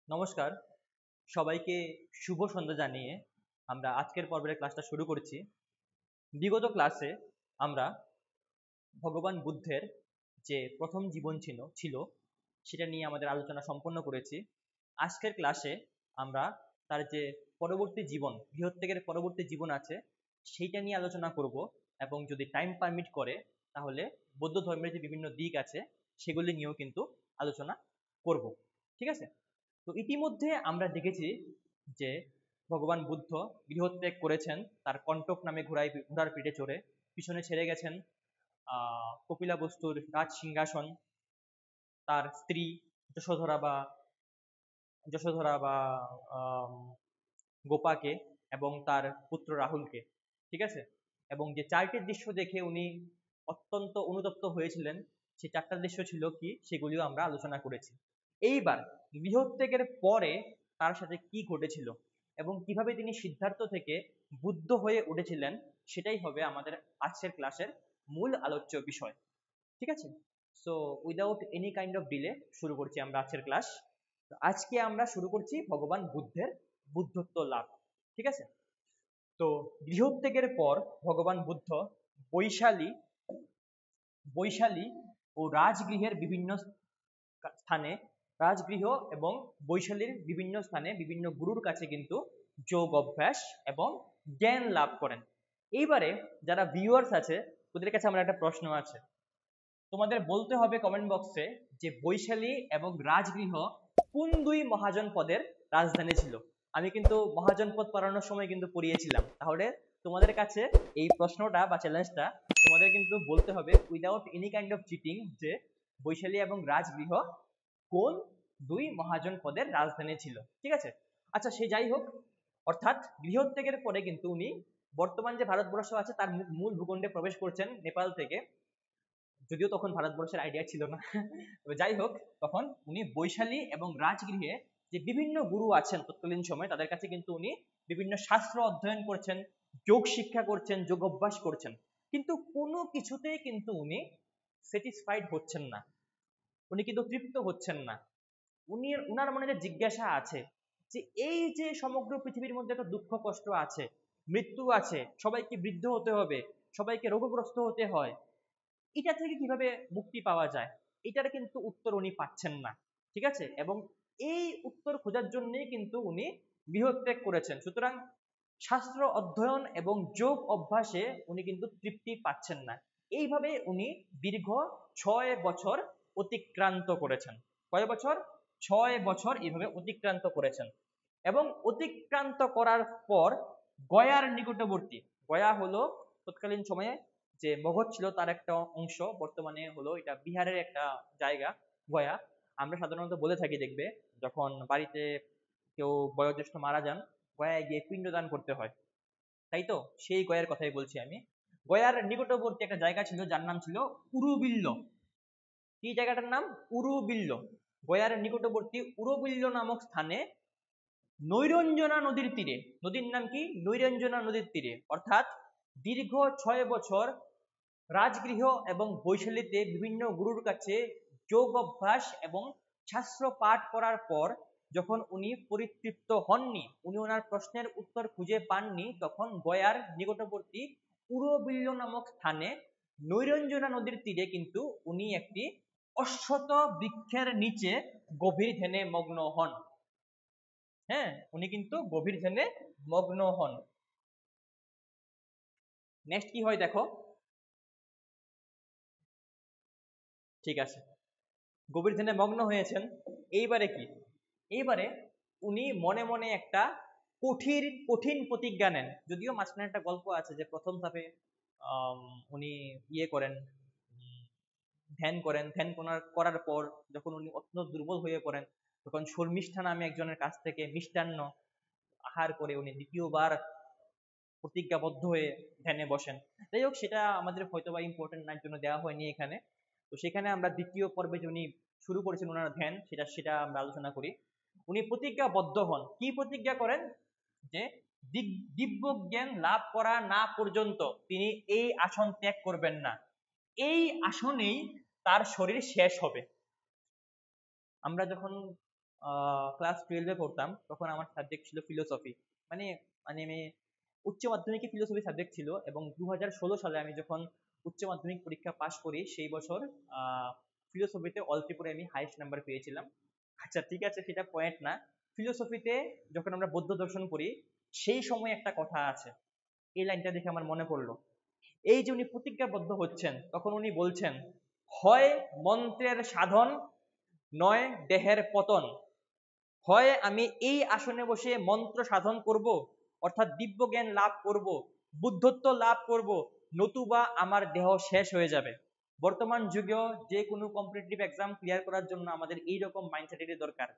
নমস্কার, সবাইকে শুভ সন্ধ্যা জানিয়ে আমরা আজকের পর্বের ক্লাসটা শুরু করছি। বিগত ক্লাসে আমরা ভগবান বুদ্ধের যে প্রথম জীবন ছিল সেটা নিয়ে আমাদের আলোচনা সম্পন্ন করেছি। আজকের ক্লাসে আমরা তার যে পরবর্তী জীবন, গৃহত্যাগের পরবর্তী জীবন আছে সেইটা নিয়ে আলোচনা করব, এবং যদি টাইম পারমিট করে তাহলে বৌদ্ধ ধর্মের যে বিভিন্ন দিক আছে সেগুলি নিয়েও কিন্তু আলোচনা করব। ঠিক আছে? তো ইতিমধ্যে আমরা দেখেছি যে ভগবান বুদ্ধ গৃহত্যাগ করেছেন, তার কণ্টক নামে ঘোড়ার পিঠে চড়ে পিছনে ছেড়ে গেছেন কপিলাবস্তুর রাজ সিংহাসন, তার স্ত্রী যশোধরা বা যশোধরা বা আম, গোপাকে এবং তার পুত্র রাহুলকে। ঠিক আছে? এবং যে চারটি দৃশ্য দেখে উনি অত্যন্ত অনুতপ্ত হয়েছিলেন, সেই চারটা দৃশ্য ছিল কি সেগুলিও আমরা আলোচনা করেছি। এইবার গৃহত্যাগের পরে তার সাথে কি ঘটেছিল এবং কিভাবে তিনি সিদ্ধার্থ থেকে বুদ্ধ হয়ে উঠেছিলেন সেটাই হবে আমাদের আজকের ক্লাসের মূল আলোচ্য বিষয়। ঠিক আছে? So without any kind of delay শুরু করছি আমরা আজকের ক্লাস। আজকে আমরা শুরু করছি ভগবান বুদ্ধের বুদ্ধত্ব লাভ। ঠিক আছে? তো গৃহত্যাগের পর ভগবান বুদ্ধ বৈশালী বৈশালী ও রাজগৃহের বিভিন্ন স্থানে, রাজগৃহ এবং বৈশালীর বিভিন্ন স্থানে বিভিন্ন গুরুর কাছে কিন্তু যোগ অভ্যাস এবং জ্ঞান লাভ করেন। এইবারে যারা ভিউয়ার্স আছে ওদের কাছে আমার একটা প্রশ্ন আছে, তোমাদের বলতে হবে কমেন্ট বক্সে যে বৈশালী এবং রাজগৃহ কোন দুই মহাজন পদের রাজধানী ছিল। আমি কিন্তু মহাজন পদ পড়ানোর সময় কিন্তু পড়িয়েছিলাম, তাহলে তোমাদের কাছে এই প্রশ্নটা বা চ্যালেঞ্জটা তোমাদের কিন্তু বলতে হবে without any kind of cheating যে বৈশালী এবং রাজগৃহ কোন দুই মহাজন পদের রাজধানী ছিল। ঠিক আছে? আচ্ছা, সে যাই হোক, অর্থাৎ গৃহত্যাগের পরে কিন্তু উনি বর্তমান যে ভারতবর্ষ আছে তার মূল ভূখণ্ডে প্রবেশ করছেন নেপাল থেকে, যদিও তখন ভারতবর্ষের আইডিয়া ছিল না। তবে যাই হোক, তখন উনি বৈশালী এবং রাজগৃহে যে বিভিন্ন গুরু আছেন তৎকালীন সময় তাদের কাছে কিন্তু উনি বিভিন্ন শাস্ত্র অধ্যয়ন করছেন, যোগ শিক্ষা করছেন, যোগ অভ্যাস করছেন, কিন্তু কোনো কিছুতেই কিন্তু উনি স্যাটিসফাইড হচ্ছেন না, উনি কিন্তু তৃপ্ত হচ্ছেন না। উনার মনে যে জিজ্ঞাসা আছে যে এই যে সমগ্র পৃথিবীর মধ্যে একটা দুঃখ কষ্ট আছে, মৃত্যু আছে, সবাইকে বৃদ্ধ হতে হবে, সবাইকে রোগগ্রস্ত হতে হয়, এটা থেকে কিভাবে মুক্তি পাওয়া যায়, এটার কিন্তু উত্তর উনি পাচ্ছেন না। ঠিক আছে? এবং এই উত্তর খোঁজার জন্যই কিন্তু উনি গৃহত্যাগ করেছেন। সুতরাং শাস্ত্র অধ্যয়ন এবং যোগ অভ্যাসে উনি কিন্তু তৃপ্তি পাচ্ছেন না। এইভাবে উনি দীর্ঘ 6 বছর অতিক্রান্ত করেছেন। কয় বছর? 6 বছর এইভাবে অতিক্রান্ত করেছেন। এবং অতিক্রান্ত করার পর গয়ার নিকটবর্তী, গয়া হলো তৎকালীন সময়ে যে মগধ ছিল তার একটা অংশ, বর্তমানে হলো এটা বিহারের একটা জায়গা গয়া। আমরা সাধারণত বলে থাকি, দেখবে যখন বাড়িতে কেউ বয়োজ্যেষ্ঠ মারা যান গয়ায় গিয়ে পিণ্ডদান করতে হয়, তাই তো? সেই গয়ার কথাই বলছি আমি। গয়ার নিকটবর্তী একটা জায়গা ছিল যার নাম ছিল উরুবিল্ল। কি জায়গাটার নাম? উরুবিল্ল। গয়ার নিকটবর্তী উরুবিল্ল নামক স্থানে নৈরঞ্জনা নদীর তীরে, নদীর নাম কি? নৈরঞ্জনা নদীর তীরে, অর্থাৎ দীর্ঘ 6 বছর রাজগৃহ এবং বৈশালীতে বিভিন্ন গুরুর কাছে যোগ অভ্যাস এবং শাস্ত্র পাঠ করার পর যখন উনি পরিতৃপ্ত হননি, উনি ওনার প্রশ্নের উত্তর খুঁজে পাননি, তখন গয়ার নিকটবর্তী উরবিল্ল নামক স্থানে নৈরঞ্জনা নদীর তীরে কিন্তু উনি একটি অশ্বত বৃক্ষের নিচে গভীর ধ্যানে মগ্ন হন। হ্যাঁ, উনি কিন্তু গভীর ধ্যানে মগ্ন হন। নেক্সট কি হয় দেখো। ঠিক আছে, গভীর ধ্যানে মগ্ন হয়েছেন। এইবারে কি? এইবারে উনি মনে মনে একটা কঠিন কঠিন প্রতিজ্ঞা নেন। যদিও মাঝখানে একটা গল্প আছে যে প্রথম ধাপে উনি ইয়ে করেন, ধ্যান করেন, ধ্যান করার পর যখন উনি অত্যন্ত দুর্বল হয়ে পড়েন তখন শর্মিষ্ঠা নামে একজনের কাছ থেকে মিষ্টান্ন আহার করে উনি দ্বিতীয়বার প্রতিজ্ঞাবদ্ধ হয়ে ধ্যানে বসেন। যাই হোক, সেটা আমাদের হয়তোবা ইম্পর্টেন্ট না, জন্য দেওয়া হয়নি এখানে। তো সেখানে আমরা দ্বিতীয় পর্বে যে উনি শুরু করেছেন ওনার ধ্যান, সেটা সেটা আমরা আলোচনা করি। উনি প্রতিজ্ঞাবদ্ধ হন। কি প্রতিজ্ঞা করেন? যে দিব্য জ্ঞান লাভ করা না পর্যন্ত তিনি এই আসন ত্যাগ করবেন না, এই আসনেই তার শরীর শেষ হবে। আমরা যখন ক্লাস 12-এ পড়তাম, তখন আমার সাবজেক্ট ছিল ফিলোসফি। মানে মানে আমি উচ্চ মাধ্যমিকে ফিলোসফি সাবজেক্ট ছিল, এবং 2016 সালে আমি যখন উচ্চ মাধ্যমিক পরীক্ষা পাশ করি সেই বছর ফিলোসফিতে অল ত্রিপুরায় আমি হাইয়েস্ট নাম্বার পেয়েছিলাম। আচ্ছা ঠিক আছে, সেটা পয়েন্ট না। ফিলোসফিতে যখন আমরা বৌদ্ধ দর্শন পড়ি সেই সময় একটা কথা আছে, এই লাইনটা দেখে আমার মনে পড়লো। এই যে উনি প্রতিজ্ঞাবদ্ধ হচ্ছেন, তখন উনি বলছেন, হয় মন্ত্রের সাধন, নয় দেহের পতন। হয় আমি এই আসনে বসে মন্ত্র সাধন করব, অর্থাৎ দিব্য জ্ঞান লাভ করব, বুদ্ধত্ব লাভ করব, নতুবা আমার দেহ শেষ হয়ে যাবে। বর্তমান যুগেও যে কোনো কম্পিটিটিভ এক্সাম ক্লিয়ার করার জন্য আমাদের এইরকম মাইন্ডসেটেরই দরকার।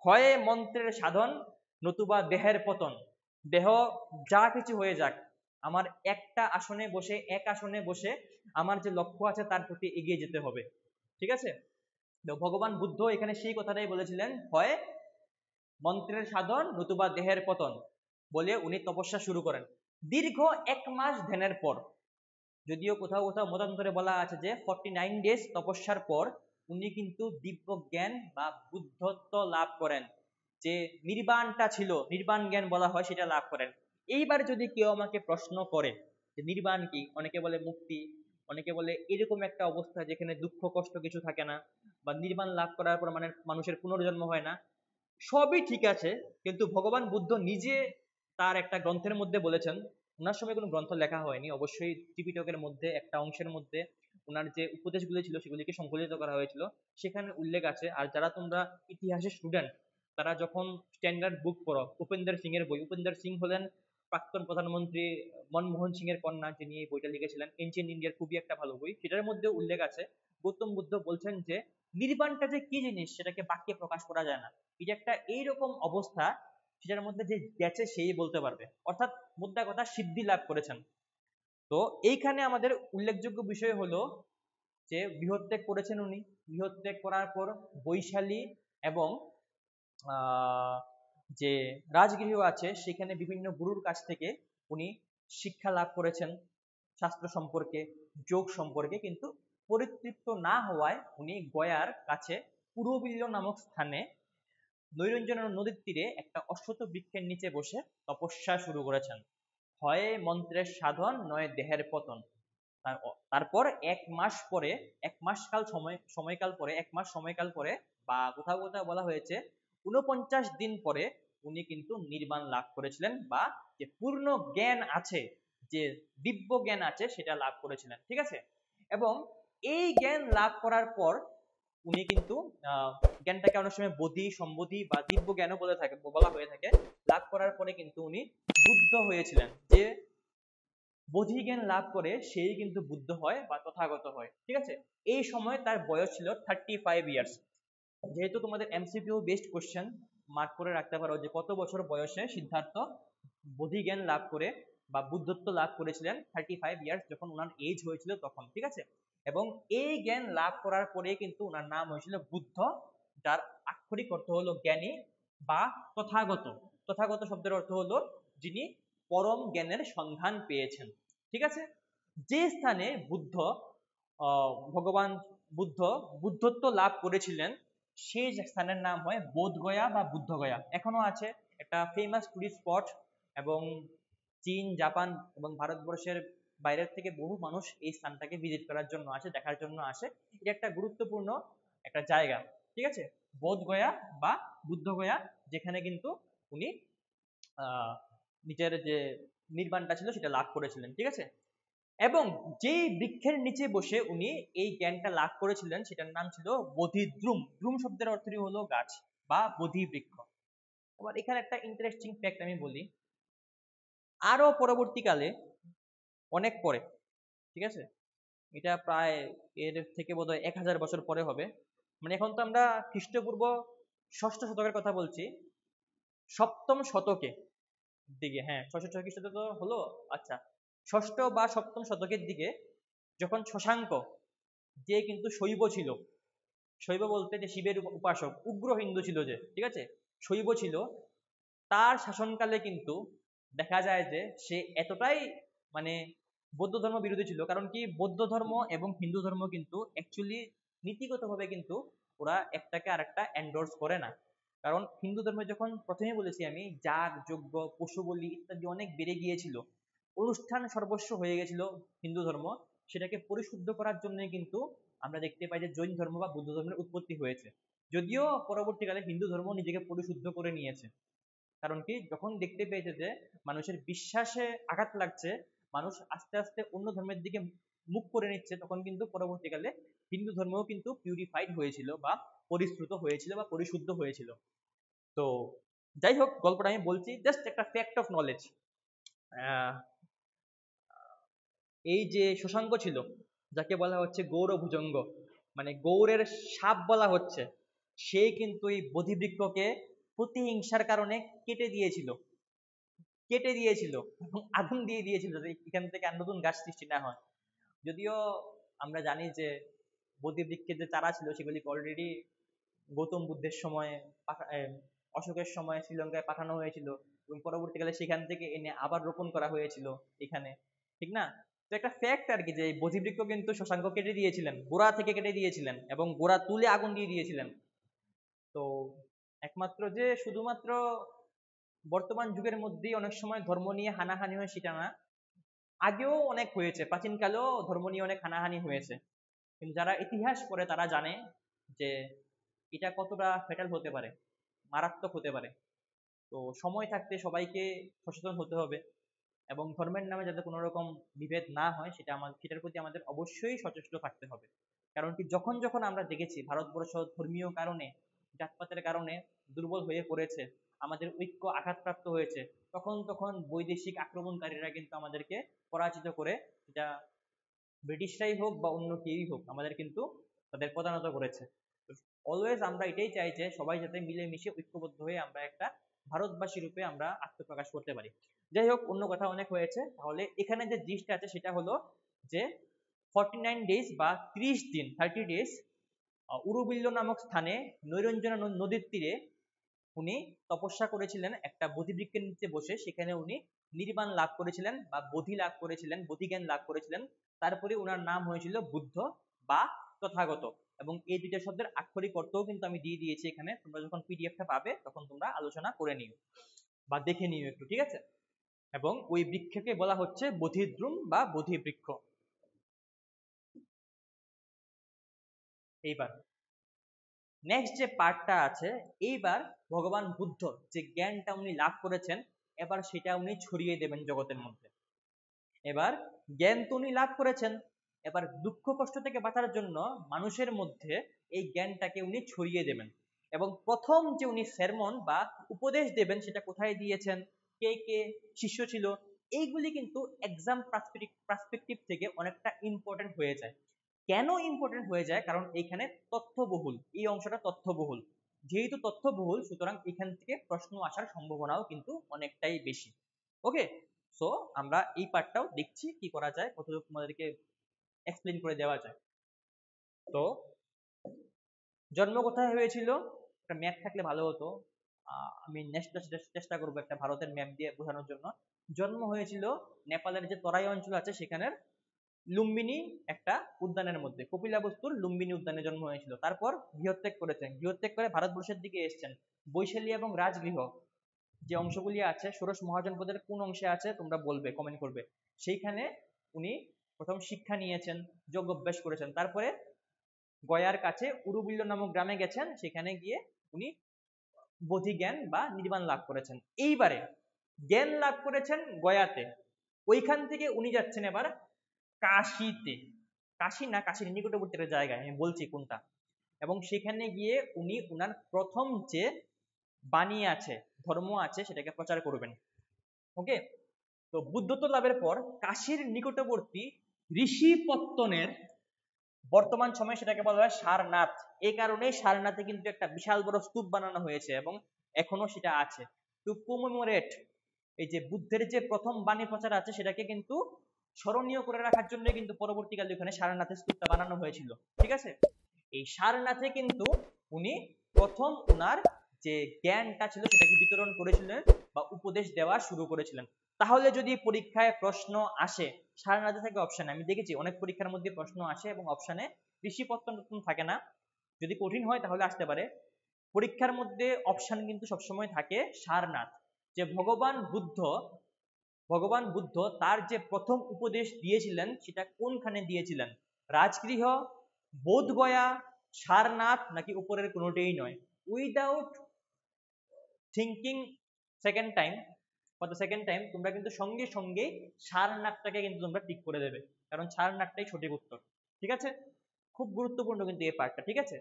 হয় মন্ত্রের সাধন, নতুবা দেহের পতন। দেহ যা কিছু হয়ে যাক, আমার একটা আসনে বসে, এক আসনে বসে আমার যে লক্ষ্য আছে তার প্রতি এগিয়ে যেতে হবে। ঠিক আছে, তো ভগবান বুদ্ধ এখানে সেই কথাটাই বলেছিলেন, হয় মন্ত্রের সাধন, নতুবা দেহের পতন, বলে উনি তপস্যা শুরু করেন। দীর্ঘ 1 মাস ধ্যানের পর, যদিও কোথাও কোথাও মতান্তরে বলা আছে যে 49 ডেজ তপস্যার পর উনি কিন্তু দিব্য জ্ঞান বা বুদ্ধত্ব লাভ করেন। যে নির্বাণটা ছিল, নির্বাণ জ্ঞান বলা হয়, সেটা লাভ করেন। এইবার যদি কেউ আমাকে প্রশ্ন করে যে নির্বাণ কি, অনেকে বলে মুক্তি, অনেকে বলে এরকম একটা অবস্থা যেখানে দুঃখ কষ্ট কিছু থাকে না, বা নির্বাণ লাভ করার পর মানে মানুষের পুনর্জন্ম হয় না। সবই ঠিক আছে, কিন্তু ভগবান বুদ্ধ নিজে তার একটা গ্রন্থের মধ্যে বলেছেন, ওনার সময় কোনো গ্রন্থ লেখা হয়নি, অবশ্যই ত্রিপিটকের মধ্যে একটা অংশের মধ্যে ওনার যে উপদেশগুলি ছিল সেগুলিকে সংকলিত করা হয়েছিল, সেখানে উল্লেখ আছে। আর যারা তোমরা ইতিহাসের স্টুডেন্ট, তারা যখন স্ট্যান্ডার্ড বুক পড়ো, উপেন্দ্র সিং এর বই, উপেন্দ্র সিং হলেন প্রাক্তন প্রধানমন্ত্রী মনমোহন সিং এর কন্যা, যিনি এই বইটা লিখেছিলেন, এনশিয়েন্ট ইন্ডিয়ার খুবই একটা ভালো বই, সেটার মধ্যে উল্লেখ আছে গৌতম বুদ্ধ বলছেন যে নির্বাণটা যে কি জিনিস সেটাকে বাক্যে প্রকাশ করা যায় না। এটা একটা এইরকম অবস্থা সেটার মধ্যে যে গেছে সেই বলতে পারবে, অর্থাৎ মুদ্রা কথা সিদ্ধি লাভ করেছেন। তো এইখানে আমাদের উল্লেখযোগ্য বিষয় হলো যে গৃহত্যাগ করেছেন উনি। গৃহত্যাগ করার পর বৈশালী এবং যে রাজগৃহ আছে সেখানে বিভিন্ন গুরুর কাছ থেকে উনি শিক্ষা লাভ করেছেন শাস্ত্র সম্পর্কে, যোগ সম্পর্কে, কিন্তু পরিতৃপ্ত না হওয়ায় উনি গয়ার কাছে পূর্ববিল্ল নামক স্থানে নৈরঞ্জন নদীর তীরে একটা অশ্বত্থ বৃক্ষের নিচে বসে তপস্যা শুরু করেছেন। হয় মন্ত্রের সাধন, নয় দেহের পতন। তারপর 1 মাস পরে, 1 মাস সময়কাল পরে, 1 মাস সময়কাল পরে, বা কোথাও কোথাও বলা হয়েছে 49 দিন পরে উনি কিন্তু নির্বাণ লাভ করেছিলেন, বা যে পূর্ণ জ্ঞান আছে, যে দিব্য জ্ঞান আছে সেটা লাভ করেছিলেন। ঠিক আছে, এবং এই জ্ঞান লাভ করার পর উনি কিন্তু জ্ঞানটাকে অনেক সময় বোধি, সম্বোধি বা দিব্য জ্ঞানও বলা হয়ে থাকে। লাভ করার পরে কিন্তু উনি বুদ্ধ হয়েছিলেন। যে বোধি জ্ঞান লাভ করে সেই কিন্তু বুদ্ধ হয় বা তথাগত হয়। ঠিক আছে, এই সময় তার বয়স ছিল 35 ইয়ার্স। যেহেতু তোমাদের এমসিকিউ বেসড কোশ্চেন, মার্ক করে রাখতে পারো যে কত বছর বয়সে সিদ্ধার্থ বোধি জ্ঞান লাভ করে বা বুদ্ধত্ব লাভ করেছিলেন। 35 ইয়ার্স যখন ওনার এজ হয়েছিল তখন। ঠিক আছে, এবং এই জ্ঞান লাভ করার পরে কিন্তু ওনার নাম হয়েছিল বুদ্ধ, যার আক্ষরিক অর্থ হলো জ্ঞানী বা তথাগত। তথাগত শব্দের অর্থ হলো যিনি পরম জ্ঞানের সন্ধান পেয়েছেন। ঠিক আছে, যে স্থানে ভগবান বুদ্ধ বুদ্ধত্ব লাভ করেছিলেন সেই স্থানের নাম হয় বোধগয়া বা বুদ্ধগয়া, এখনো আছে। একটা ফেমাস টুরিস্ট স্পট, এবং চীন, জাপান এবং ভারতবর্ষের বাইরের থেকে বহু মানুষ এই স্থানটাকে ভিজিট করার জন্য আসে, দেখার জন্য আসে। এটা একটা গুরুত্বপূর্ণ একটা জায়গা। ঠিক আছে, বোধগয়া বা বুদ্ধগয়া, যেখানে কিন্তু উনি নিজের যে নির্বাণটা ছিল সেটা লাভ করেছিলেন। ঠিক আছে, এবং যেই বৃক্ষের নিচে বসে উনি এই জ্ঞানটা লাভ করেছিলেন সেটার নাম ছিল বোধিদ্রুম। দ্রুম শব্দের অর্থই হলো গাছ বা বোধি বৃক্ষ। আবার এখানে একটা ইন্টারেস্টিং ফ্যাক্ট আমি বলি, আরো পরবর্তীকালে, অনেক পরে, ঠিক আছে, এটা প্রায় এর থেকে বোধহয় 1000 বছর পরে হবে, মানে এখন তো আমরা খ্রিস্টপূর্ব 6ষ্ঠ শতকের কথা বলছি, 7ম শতকে দিকে, হ্যাঁ 6ষ্ঠ খ্রিস্টাব্দ তো হলো, আচ্ছা 6ষ্ঠ বা 7ম শতকের দিকে, যখন শশাঙ্ক, যে কিন্তু শৈব ছিল, শৈব বলতে যে শিবের উপাসক, উগ্র হিন্দু ছিল যে, ঠিক আছে, শৈব ছিল, তার শাসনকালে কিন্তু দেখা যায় যে সে এতটাই মানে বৌদ্ধ ধর্ম বিরোধী ছিল। কারণ কি, বৌদ্ধ ধর্ম এবং হিন্দু ধর্ম কিন্তু অ্যাকচুয়ালি নীতিগতভাবে কিন্তু ওরা একটাকে আরেকটা এন্ডোর্স করে না। কারণ হিন্দু ধর্মে যখন প্রথমেই বলেছি আমি যাগ যজ্ঞ পশু বলি ইত্যাদি অনেক বেড়ে গিয়েছিল, অনুষ্ঠান সর্বস্ব হয়ে গেছিল হিন্দু ধর্ম, সেটাকে পরিশুদ্ধ করার জন্য কিন্তু আমরা দেখতে পাই যে জৈন ধর্ম বা বুদ্ধ ধর্মের উৎপত্তি হয়েছে। যদিও পরবর্তীকালে হিন্দু ধর্ম নিজেকে পরিশুদ্ধ করে নিয়েছে, কারণ কি যখন দেখতে পেয়েছে যে মানুষের বিশ্বাসে আঘাত লাগছে, মানুষ আস্তে আস্তে অন্য ধর্মের দিকে মুখ করে নিচ্ছে, তখন কিন্তু পরবর্তীকালে হিন্দু ধর্মও কিন্তু পিউরিফাইড হয়েছিল বা পরিশ্রুত হয়েছিল বা পরিশুদ্ধ হয়েছিল। তো যাই হোক, গল্পটা আমি বলছি জাস্ট একটা ফ্যাক্ট অফ নলেজ। এই যে শশাঙ্ক ছিল, যাকে বলা হচ্ছে গৌরভুজঙ্গ, মানে গৌরের সাপ বলা হচ্ছে, সে কিন্তু এই বোধিবৃক্ষকে প্রতিহিংসার কারণে কেটে দিয়েছিল, এবং আগুন দিয়ে দিয়েছিল যে এখান থেকে আর নতুন গাছ সৃষ্টি না হয়। যদিও আমরা জানি যে বোধিবৃক্ষের যে চারা ছিল সেগুলি অলরেডি গৌতম বুদ্ধের সময় অশোকের সময় শ্রীলঙ্কায় পাঠানো হয়েছিল, এবং পরবর্তীকালে সেখান থেকে এনে আবার রোপণ করা হয়েছিল এখানে, ঠিক না? তো একটা ফ্যাক্ট আর কি, যে বোধিবৃক্ষ কিন্তু শশাঙ্ক কেটে দিয়েছিলেন, গোড়া থেকে কেটে দিয়েছিলেন এবং গোড়া তুলে আগুন দিয়ে দিয়েছিলেন। তো একমাত্র যে শুধুমাত্র বর্তমান যুগের মধ্যেই অনেক সময় ধর্ম নিয়ে হানাহানি হয় সেটা না, আগেও অনেক হয়েছে, প্রাচীনকালেও ধর্ম নিয়ে অনেক হানাহানি হয়েছে। কিন্তু যারা ইতিহাস পড়ে তারা জানে যে এটা কতটা ফেটাল হতে পারে, মারাত্মক হতে পারে। তো সময় থাকতে সবাইকে সচেতন হতে হবে, এবং ধর্মের নামে যাতে কোনো রকম বিভেদ না হয় সেটার প্রতি আমাদের অবশ্যই সচেষ্ট থাকতে হবে। কারণ কি যখন যখন আমরা দেখেছি ভারতবর্ষ ধর্মীয় কারণে, জাতপাতের কারণে দুর্বল হয়ে পড়েছে, আমাদের ঐক্য আঘাতপ্রাপ্ত হয়েছে, তখন তখন বৈদেশিক আক্রমণকারীরা কিন্তু আমাদেরকে পরাজিত করে, এটা ব্রিটিশরাই হোক বা অন্য কেউই হোক, আমাদের কিন্তু তাদের প্রধানত করেছে। অলওয়েজ আমরা এটাই চাই যে সবাই যাতে মিলেমিশে ঐক্যবদ্ধ হয়ে আমরা একটা ভারতবাসী রূপে আমরা আত্মপ্রকাশ করতে পারি। যাই হোক, অন্য কথা অনেক হয়েছে, তাহলে এখানে যে জিনিসটা আছে সেটা হলো যে 49 ডেজ বা 30 দিন 30 ডেজ উরুবিল্ল নামক স্থানে নৈরঞ্জনা নদীর তীরে উনি তপস্যা করেছিলেন, একটা বোধিবৃক্ষের নিচে বসে, সেখানে উনি নির্বাণ লাভ করেছিলেন বা বোধি লাভ করেছিলেন, বোধিজ্ঞান লাভ করেছিলেন। তারপরে ওনার নাম হয়েছিল বুদ্ধ বা তথাগত। এবং এই দুইটা শব্দের আক্ষরিক অর্থও কিন্তু আমি দিয়ে দিয়েছি এখানে, তোমরা যখন পিডিএফটা পাবে তখন তোমরা আলোচনা করে নিও বা দেখে নিও একটু, ঠিক আছে? এবং ওই বৃক্ষকে বলা হচ্ছে বোধিদ্রুম বা বোধি বৃক্ষ। এইবার নেক্সট যে পার্টটা আছে, এইবার ভগবান বুদ্ধ যে জ্ঞানটা উনি লাভ করেছেন, এবার সেটা উনি ছড়িয়ে দেবেন জগতের মধ্যে। এবার জ্ঞান তো উনি লাভ করেছেন, এবার দুঃখ কষ্ট থেকে বাঁচার জন্য মানুষের মধ্যে এই জ্ঞানটাকে উনি ছড়িয়ে দেবেন। এবং প্রথম যে উনি সেরমন বা উপদেশ দেবেন সেটা কোথায় দিয়েছেন, কে কে শিষ্য ছিল, এইগুলি কিন্তু এক্সাম পার্সপেক্টিভ থেকে অনেকটা ইম্পর্টেন্ট হয়ে যায়। কেন ইম্পর্টেন্ট হয়ে যায়? কারণ এইখানে তথ্যবহুল, এই অংশটা তথ্যবহুল, যেহেতু তথ্যবহুল সুতরাং এখান থেকে প্রশ্ন আসার সম্ভাবনাও কিন্তু অনেকটাই বেশি। ওকে, সো আমরা এই পার্টটাও দেখছি কি করা যায়, কতটুকু তোমাদেরকে এক্সপ্লেন করে দেওয়া যায়। তো জন্ম কোথায় হয়েছিল, একটা ম্যাপ থাকলে ভালো হতো, আমি নেক্সট চেষ্টা করবো একটা ভারতের ম্যাপ দিয়ে বোঝানোর জন্য। জন্ম হয়েছিল নেপালের যে তরাই অঞ্চল আছে সেখানের লুম্বিনী একটা উদ্যানের মধ্যে, কপিলাবস্তুর লুম্বিনী উদ্যানে জন্ম হয়েছিল। তারপর গৃহত্যাগ করেছেন, গৃহত্যাগ করে ভারতবর্ষের দিকে এসেছেন। বৈশালী এবং রাজগৃহ যে অংশগুলি আছে, ষোড়শ মহাজনপদের কোন অংশে আছে তোমরা বলবে, কমেন্ট করবে। সেইখানে উনি প্রথম শিক্ষা নিয়েছেন, যোগ অভ্যাস করেছেন। তারপরে গয়ার কাছে উরুবিল্ল নামক গ্রামে গেছেন, সেখানে গিয়ে উনি বোধি জ্ঞান বা নির্বাণ লাভ করেছেন। এইবারে জ্ঞান লাভ করেছেন গয়াতে, ওইখান থেকে উনি যাচ্ছেন এবার কাশিতে, কাশি না কাশির নিকটবর্তী একটা জায়গায়, আমি বলছি কোনটা। এবং সেখানে গিয়ে উনি উনার প্রথম যে বাণী আছে, ধর্ম আছে, সেটাকে প্রচার করবেন। ওকে, তো বুদ্ধত্ব লাভের পর কাশীর নিকটবর্তী ঋষিপত্তনের, বর্তমান সময়ে সেটাকে বলা হয় সারনাথ। এই কারণেই সারনাথে কিন্তু একটা বিশাল বড় স্তূপ বানানো হয়েছে এবং এখনো সেটা আছে, টু কমেমোরেট এই যে বুদ্ধের যে প্রথম বাণী প্রচার আছে সেটাকে কিন্তু স্মরণীয় করে রাখার জন্য কিন্তু পরবর্তীকালে ওখানে সারনাথের স্তূপটা বানানো হয়েছিল, ঠিক আছে? এই সারনাথে কিন্তু উনি প্রথম উনার যে জ্ঞানটা ছিল সেটাকে বিতরণ করেছিলেন বা উপদেশ দেওয়া শুরু করেছিলেন। তাহলে যদি পরীক্ষায় প্রশ্ন আসে, সারনাথে থেকে অপশানে, আমি দেখেছি অনেক পরীক্ষার মধ্যে প্রশ্ন আসে এবং অপশানে ঋষিপত্তন থাকে না, যদি কঠিন হয় তাহলে আসতে পারে। পরীক্ষার মধ্যে অপশন কিন্তু সবসময় থাকে সারনাথ, যে ভগবান বুদ্ধ তার যে প্রথম উপদেশ দিয়েছিলেন সেটা কোনখানে দিয়েছিলেন, রাজগৃহ, বোধগয়া, সারনাথ, নাকি উপরের কোনোটাই নয়। Without thinking second time, for the second time তোমরা কিন্তু সঙ্গে সঙ্গে সারনাথটাকে কিন্তু তোমরা টিক করে দেবে, কারণ সারনাথটাই সঠিক উত্তর। ঠিক আছে, খুব গুরুত্বপূর্ণ কিন্তু এই পার্টটা। ঠিক আছে,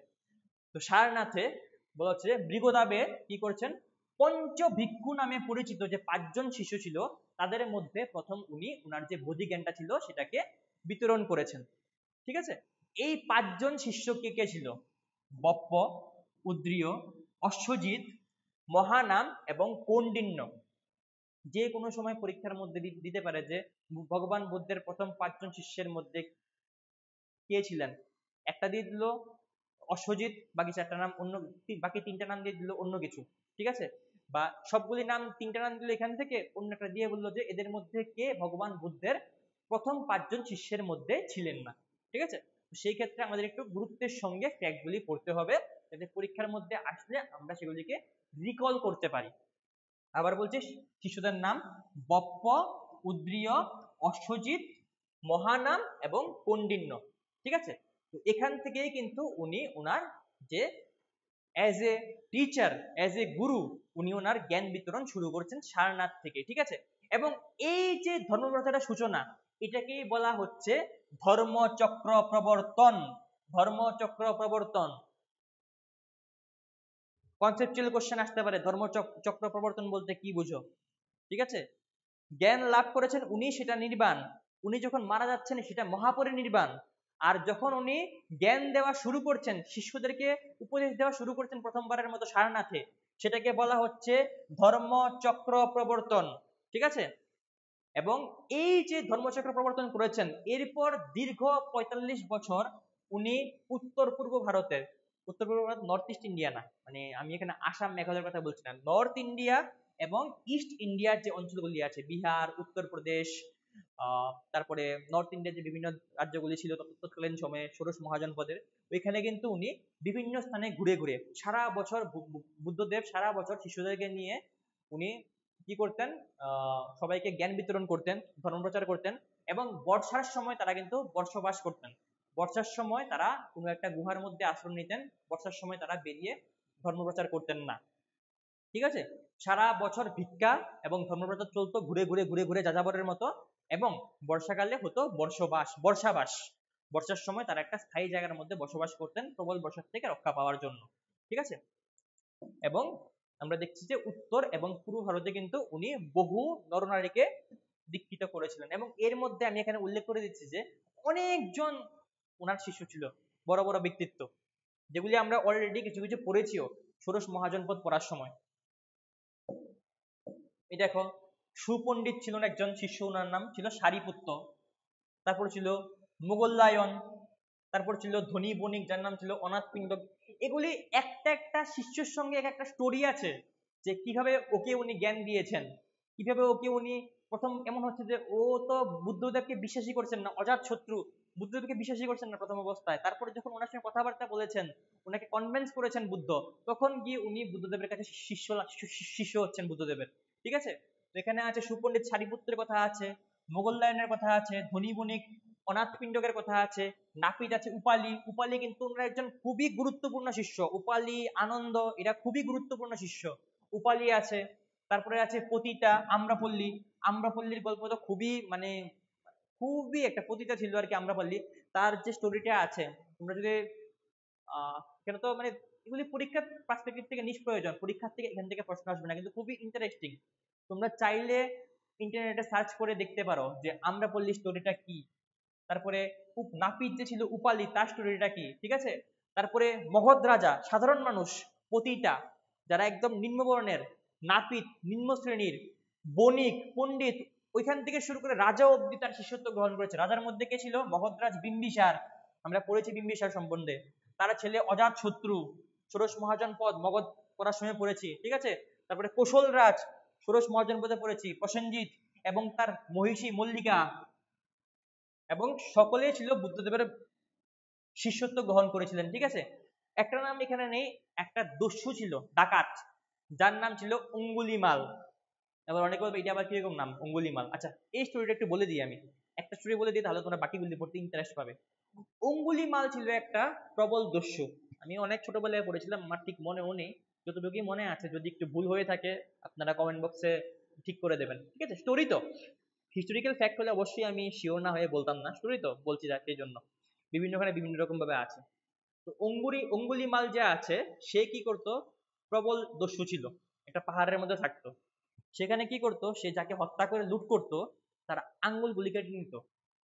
তো সারনাথে বলা হচ্ছে মৃগদাবে কি করছেন, পঞ্চভিক্ষু নামে পরিচিত যে 5 জন শিষ্য ছিল তাদের মধ্যে প্রথম উনি ওনার যে বোধি জ্ঞানটা ছিল সেটাকে বিতরণ করেছেন। ঠিক আছে, এই 5 জন শিষ্য কে কে ছিল, বপ্প, উদ্রিয়, অশ্বজিৎ, মহানাম এবং কৌন্ডিন্য। যে কোনো সময় পরীক্ষার মধ্যে দিতে পারে যে ভগবান বুদ্ধের প্রথম 5 জন শিষ্যের মধ্যে কে ছিলেন, একটা দিয়ে দিল অশ্বজিৎ, বাকি 4টা নাম অন্য, বাকি 3টা নাম দিয়ে দিল অন্য কিছু। ঠিক আছে, বা সবগুলি নাম 3টা নাম দিল এখান থেকে, অন্য একটা দিয়ে বললো যে এদের মধ্যে কে ভগবান বুদ্ধের প্রথম 5 জন শিষ্যের মধ্যে ছিলেন না। ঠিক আছে, সেই ক্ষেত্রে আমাদের একটু গুরুত্বের সঙ্গে ফ্যাক্টগুলি পড়তে হবে, যাতে পরীক্ষার মধ্যে আসলে আমরা সেগুলিকে রিকল করতে পারি। আবার বলছি, শিষ্যদের নাম বপ্প, উদ্রিয়, অশ্বজিৎ, মহানাম এবং কৌন্ডিন্য। ঠিক আছে, তো এখান থেকেই কিন্তু উনি ওনার যে as a teacher, as a গুরু, উনি ওনার জ্ঞান বিতরণ শুরু করছেন সারনাথ থেকে। ঠিক আছে, এবং এই যে ধর্মপ্রচারের সূচনা, এটাকেই বলা হচ্ছে ধর্মচক্র প্রবর্তন। ধর্মচক্র প্রবর্তন কনসেপচুয়াল কোশ্চেন আসতে পারে, ধর্মচক্র প্রবর্তন বলতে কি বুঝো। ঠিক আছে, জ্ঞান লাভ করেছেন উনি, সেটা নির্বাণ। উনি যখন মারা যাচ্ছেন সেটা মহাপরিনির্বাণ। আর যখন উনি জ্ঞান দেওয়া শুরু করছেন, শিষ্যদেরকে উপদেশ দেওয়া শুরু করছেন প্রথমবারের মতো সারনাথে, সেটাকে বলা হচ্ছে ধর্মচক্র প্রবর্তন। ঠিক আছে, এবং এই যে ধর্মচক্র প্রবর্তন করেছেন, এরপর দীর্ঘ 45 বছর উনি উত্তর পূর্ব ভারতের, উত্তর পূর্ব ভারত নর্থ ইস্ট ইন্ডিয়া না, মানে আমি এখানে আসাম মেঘালয়ের কথা বলছি না, নর্থ ইন্ডিয়া এবং ইস্ট ইন্ডিয়ার যে অঞ্চলগুলি আছে, বিহার, উত্তরপ্রদেশ, তারপরে নর্থ ইন্ডিয়ার যে বিভিন্ন রাজ্যগুলি ছিল তৎকালীন সময়ে ষোড়শ মহাজনপদের, ওইখানে কিন্তু উনি বিভিন্ন স্থানে ঘুরে ঘুরে সারা বছর, বুদ্ধদেব সারা বছর শিষ্যদেরকে নিয়ে উনি কি করতেন, সবাইকে জ্ঞান বিতরণ করতেন, ধর্মপ্রচার করতেন। এবং বর্ষার সময় তারা কিন্তু বর্ষবাস করতেন। বর্ষার সময় তারা কোনো একটা গুহার মধ্যে আশ্রয় নিতেন, বর্ষার সময় তারা বেরিয়ে ধর্মপ্রচার করতেন না। ঠিক আছে, সারা বছর ভিক্ষা এবং ধর্মপ্রচার চলতো ঘুরে ঘুরে ঘুরে ঘুরে যাযাবরের মতো। এবং বর্ষাকালে হতো বর্ষাবাস। বর্ষার সময় তারা একটা স্থায়ী জায়গার মধ্যে বসবাস করতেন প্রবল বর্ষার থেকে রক্ষা পাওয়ার জন্য। ঠিক আছে, এবং আমরা দেখছি যে উত্তর এবং পূর্ব ভারতে কিন্তু উনি বহু নরনারীকে দীক্ষিত করেছিলেন। এবং এর মধ্যে আমি এখানে উল্লেখ করে দিচ্ছি যে অনেকজন ওনার শিষ্য ছিল, বড় বড় ব্যক্তিত্ব, যেগুলি আমরা অলরেডি কিছু কিছু পড়েছিও ষোড়শ মহাজনপদ পড়ার সময়। এই দেখো, সুপণ্ডিত ছিলেন একজন শিষ্য, ওনার নাম ছিল সারিপুত্ত। তারপর ছিল মোগল্লায়ন, তারপর ছিল ধনী বণিক যার নাম ছিল অনাথপিণ্ডক। এগুলি একটা একটা শিষ্যের সঙ্গে এক একটা স্টোরি আছে, যে কিভাবে ওকে উনি জ্ঞান দিয়েছেন, কিভাবে ওকে উনি প্রথম, এমন হচ্ছে যে ও তো বুদ্ধদেবকে বিশ্বাসই করছেন না, অজাত শত্রু, বুদ্ধদেবকে বিশ্বাসই করছেন না প্রথম অবস্থায়। তারপরে যখন ওনার সঙ্গে কথাবার্তা বলেছেন, ওনাকে কনভিন্স করেছেন বুদ্ধ, তখন গিয়ে উনি বুদ্ধদেবের কাছে শিষ্য হচ্ছেন বুদ্ধদেবের। ঠিক আছে, তো এখানে আছে সুপণ্ডিত সারিপুত্রের কথা আছে, মোগল্লায়নের কথা আছে, ধনী বণিক অনাথপিণ্ডকের কথা আছে, নাপিত আছে, উপালি কিন্তু ওনারা একজন খুবই গুরুত্বপূর্ণ শিষ্য। উপালি, আনন্দ, এরা খুবই গুরুত্বপূর্ণ শিষ্য। উপালি আছে, তারপরে আছে পতিতা, আম্রপল্লীর গল্প তো খুবই মানে খুবই একটা, পতিতা ছিল আর কি আম্রপল্লী, তার যে স্টোরিটা আছে, তোমরা যদি কেন তো মানে এগুলি পরীক্ষার পার্সপেক্টিভ থেকে নিষ্প্রয়োজন, পরীক্ষার থেকে এখান থেকে প্রশ্ন আসবে না, কিন্তু খুবই ইন্টারেস্টিং। তোমরা চাইলে ইন্টারনেটে সার্চ করে দেখতে পারো যে আম্রপল্লী স্টোরিটা কি। তারপরে নাপিত যে ছিল উপালি, তার স্টোরিটা কি। ঠিক আছে, তারপরে মগধ রাজা, সাধারণ মানুষ, পতিতা যারা একদম নিম্নবর্ণের, নাপিত নিম্ন শ্রেণীর, বণিক, পণ্ডিত, ওইখান থেকে শুরু করে রাজা অব্দি তার শিষ্যত্ব গ্রহণ করেছে। রাজার মধ্যে কে ছিল, মগধরাজ বিম্বিসার, আমরা পড়েছি বিম্বিসার সম্বন্ধে, তারা ছেলে অজাত শত্রু, ষোড়শ মহাজনপদ মগধ পড়ার সময় পড়েছি। ঠিক আছে, তারপরে কোশল রাজ, ষোড়শ মহাজনপদে পড়েছি, প্রসেনজিৎ এবং তার মহিষী মল্লিকা, এবং সকলেই ছিল বুদ্ধদেবের শিষ্যত্ব গ্রহণ করেছিলেন। ঠিক আছে, একটা নাম এখানে নেই, একটা দস্যু ছিল, ডাকাত, যার নাম ছিল অঙ্গুলিমাল। এবার অনেকে বলবে এটা আবার কিরকম নাম অঙ্গুলিমাল। আচ্ছা, এই স্টোরিটা একটু বলে দিই, আমি একটা স্টোরি বলে দিই, তাহলে তোমরা বাকিগুলি পড়তে ইন্টারেস্ট পাবে। অঙ্গুলিমাল ছিল একটা প্রবল দস্যু। আমি অনেক ছোটবেলায় পড়েছিলাম, আমার ঠিক মনেও নেই, যতটুকুই মনে আছে, যদি একটু ভুল হয়ে থাকে আপনারা কমেন্ট বক্সে ঠিক করে দেবেন, ঠিক আছে? স্টোরি তো, হিস্টোরিক্যাল ফ্যাক্ট হলে অবশ্যই আমি শিওর না হয়ে বলতাম না, স্টোরি তো বলছি সেই জন্য বিভিন্নখানে বিভিন্ন রকম ভাবে আছে। তো অঙ্গুলিমাল যে আছে, সে কি করতো, প্রবল দস্যু ছিল, একটা পাহাড়ের মধ্যে থাকতো। সেখানে কি করতো, সে যাকে হত্যা করে লুট করতো তার আঙ্গুলগুলি কেটে নিত,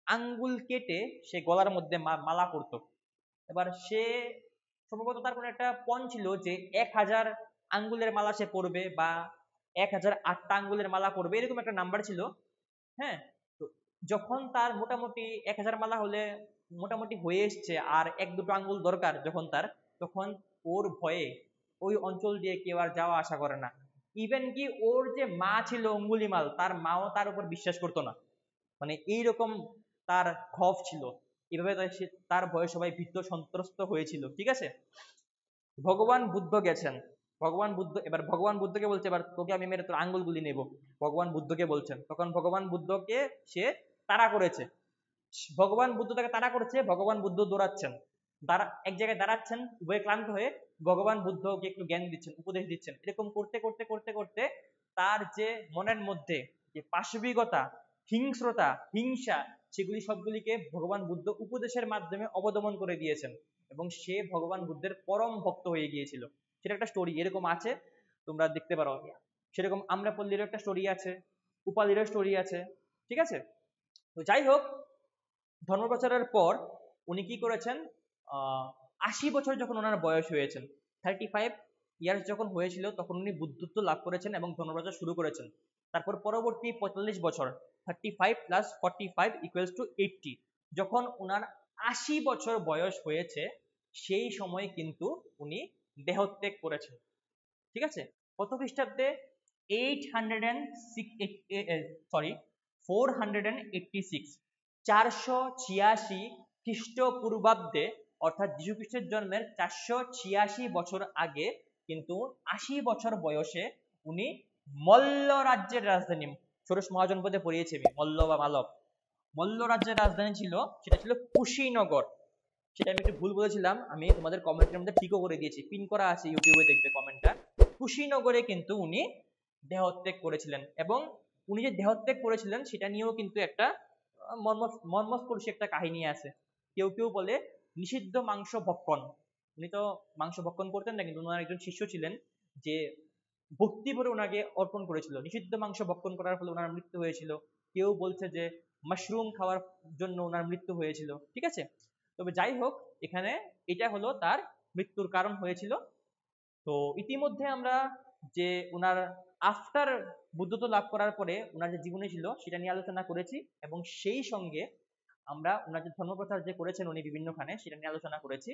আঙ্গুল কেটে সে গলার মধ্যে মালা করতো। এবার সে সম্ভবত তার কোনো একটা পণ ছিল যে 1000 আঙ্গুলের মালা সে পরবে, বা 1008টা আঙ্গুলের মালা পরবে, এরকম একটা নাম্বার ছিল। হ্যাঁ, তো যখন তার মোটামুটি 1000 মালা হলে মোটামুটি হয়ে এসছে, আর 1-2টো আঙ্গুল দরকার যখন তার, তখন ওর ভয়ে ওই অঞ্চল দিয়ে কেউ আর যাওয়া আসা করে না। ইভেন কি ওর যে মা ছিল অঙ্গুলিমাল, তার মাও তার উপর বিশ্বাস করতো না, মানে এইরকম তার খফ ছিল। এভাবে তার ভয়ে সবাই ভীত সন্ত্রস্ত হয়েছিল, ঠিক আছে? ভগবান বুদ্ধ গেছেন, ভগবান বুদ্ধ, এবার ভগবান বুদ্ধকে বলছে এবার তোকে আমি মেরে তোর আঙ্গুলগুলি নেব, ভগবান বুদ্ধকে বলছেন। তখন ভগবান বুদ্ধকে সে তাড়া করেছে, ভগবান বুদ্ধ তাকে তাড়া করেছে, ভগবান বুদ্ধ দৌড়াচ্ছেন, এক জায়গায় দাঁড়াচ্ছেন, উভয়ে ক্লান্ত হয়ে ভগবান বুদ্ধকে একটু জ্ঞান দিচ্ছেন, উপদেশ দিচ্ছেন। এরকম করতে করতে করতে করতে তার যে মনের মধ্যে যে পাশবিকতা, হিংস্রতা, হিংসা, সেগুলি সবগুলিকে ভগবান বুদ্ধ উপদেশের মাধ্যমে অবদমন করে দিয়েছেন, এবং সে ভগবান বুদ্ধের পরম ভক্ত হয়ে গিয়েছিল। সেটা একটা স্টোরি এরকম আছে, তোমরা দেখতে পারো। সেরকম আম্রপল্লীরও একটা স্টোরি আছে, উপালিরও স্টোরি আছে, ঠিক আছে? তো যাই হোক, ধর্মপ্রচারের পর উনি কি করেছেন, 80 বছর যখন ওনার বয়স হয়েছেন, 35 ইয়ার্স যখন হয়েছিল, তখন উনি বুদ্ধত্ব লাভ করেছেন এবং ধর্মপ্রচার শুরু করেছেন। তারপর পরবর্তী 45 বছর, 35 + 45 = 80, যখন ওনার 80 বছর বয়স হয়েছে, সেই সময় কিন্তু উনি দেহত্যাগ করেছেন, ঠিক আছে? কত খ্রিস্টাব্দে? 486 486 খ্রিস্টপূর্বাব্দে, অর্থাৎ যীশু খ্রিস্টের জন্মের 486 বছর আগে কিন্তু 80 বছর বয়সে উনি মল্ল রাজ্যের রাজধানী, ষোড়শ মহাজনপদে পড়িয়েছি আমি, মল্ল বা মালব, মল্ল রাজ্যের রাজধানী ছিল, সেটা ছিল কুশীনগর। সেটা আমি একটু ভুল বলেছিলাম, আমি তোমাদের কমেন্টের মধ্যে ঠিকও করে দিয়েছি, পিন করা আছে, ইউটিউবে দেখবে কমেন্টটা। কুশীনগরে কিন্তু উনি দেহত্যাগ করেছিলেন, এবং উনি যে দেহত্যাগ করেছিলেন সেটা নিয়েও কিন্তু একটা মর্মস্পর্শী একটা কাহিনী আছে। কেউ কেউ বলে নিষিদ্ধ মাংস ভক্ষণ। উনি তো মাংস ভক্ষণ করতেন না, কিন্তু ওনার একজন শিষ্য ছিলেন যে ভক্তি ভরে ওনাকে অর্পণ করেছিল, নিষিদ্ধ মাংস ভক্ষণ করার ফলে ওনার মৃত্যু হয়েছিল। কেউ বলছে যে মাশরুম খাওয়ার জন্য ওনার মৃত্যু হয়েছিল, ঠিক আছে? তবে যাই হোক, এখানে এটা হলো তার মৃত্যুর কারণ হয়েছিল। তো ইতিমধ্যে আমরা যে ওনার আফটার বুদ্ধত্ব লাভ করার পরে ওনার যে জীবনী ছিল সেটা নিয়ে আলোচনা করেছি, এবং সেই সঙ্গে আমরা ওনার যে ধর্মপ্রচার যে করেছেন উনি বিভিন্নখানে, সেটা নিয়ে আলোচনা করেছি,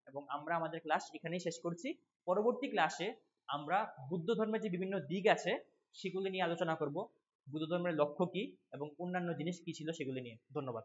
এবং আমরা আমাদের ক্লাস এখানেই শেষ করছি। পরবর্তী ক্লাসে আমরা বুদ্ধ ধর্মের যে বিভিন্ন দিক আছে সেগুলি নিয়ে আলোচনা করব, বুদ্ধ ধর্মের লক্ষ্য কি এবং অন্যান্য জিনিস কি ছিল সেগুলি নিয়ে। ধন্যবাদ।